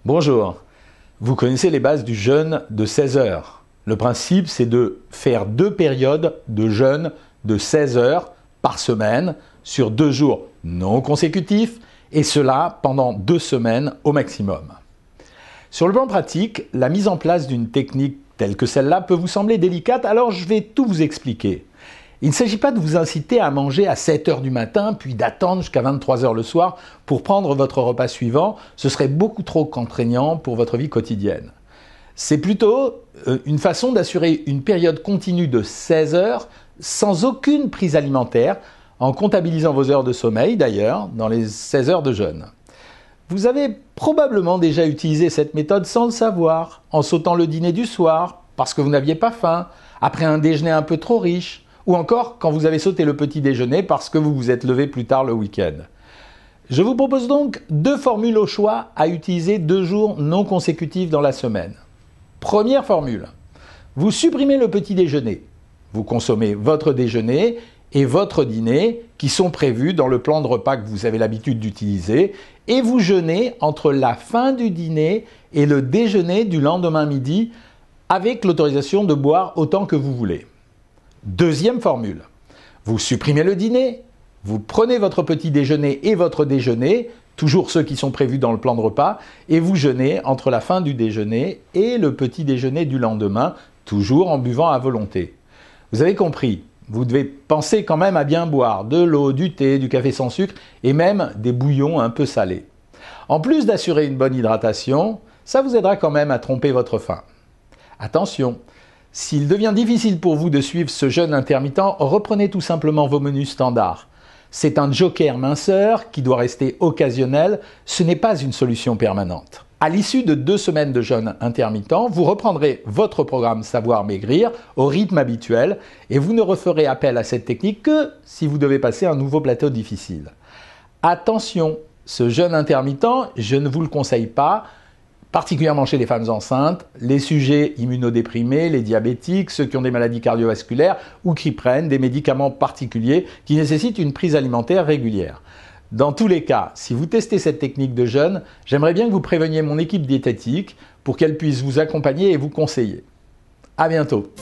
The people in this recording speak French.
Bonjour, vous connaissez les bases du jeûne de 16 heures. Le principe, c'est de faire 2 périodes de jeûne de 16 heures par semaine sur 2 jours non consécutifs et cela pendant 2 semaines au maximum. Sur le plan pratique, la mise en place d'une technique telle que celle-là peut vous sembler délicate, alors je vais tout vous expliquer. Il ne s'agit pas de vous inciter à manger à 7 heures du matin, puis d'attendre jusqu'à 23 heures le soir pour prendre votre repas suivant. Ce serait beaucoup trop contraignant pour votre vie quotidienne. C'est plutôt une façon d'assurer une période continue de 16 heures sans aucune prise alimentaire, en comptabilisant vos heures de sommeil d'ailleurs dans les 16 heures de jeûne. Vous avez probablement déjà utilisé cette méthode sans le savoir, en sautant le dîner du soir parce que vous n'aviez pas faim, après un déjeuner un peu trop riche, ou encore quand vous avez sauté le petit déjeuner parce que vous vous êtes levé plus tard le week-end. Je vous propose donc 2 formules au choix à utiliser 2 jours non consécutifs dans la semaine. Première formule, vous supprimez le petit déjeuner. Vous consommez votre déjeuner et votre dîner qui sont prévus dans le plan de repas que vous avez l'habitude d'utiliser et vous jeûnez entre la fin du dîner et le déjeuner du lendemain midi avec l'autorisation de boire autant que vous voulez. Deuxième formule, vous supprimez le dîner, vous prenez votre petit déjeuner et votre déjeuner, toujours ceux qui sont prévus dans le plan de repas, et vous jeûnez entre la fin du déjeuner et le petit déjeuner du lendemain, toujours en buvant à volonté. Vous avez compris, vous devez penser quand même à bien boire de l'eau, du thé, du café sans sucre et même des bouillons un peu salés. En plus d'assurer une bonne hydratation, ça vous aidera quand même à tromper votre faim. Attention, s'il devient difficile pour vous de suivre ce jeûne intermittent, reprenez tout simplement vos menus standards. C'est un joker minceur qui doit rester occasionnel, ce n'est pas une solution permanente. À l'issue de 2 semaines de jeûne intermittent, vous reprendrez votre programme Savoir Maigrir au rythme habituel et vous ne referez appel à cette technique que si vous devez passer un nouveau plateau difficile. Attention, ce jeûne intermittent, je ne vous le conseille pas, particulièrement chez les femmes enceintes, les sujets immunodéprimés, les diabétiques, ceux qui ont des maladies cardiovasculaires ou qui prennent des médicaments particuliers qui nécessitent une prise alimentaire régulière. Dans tous les cas, si vous testez cette technique de jeûne, j'aimerais bien que vous préveniez mon équipe diététique pour qu'elle puisse vous accompagner et vous conseiller. À bientôt.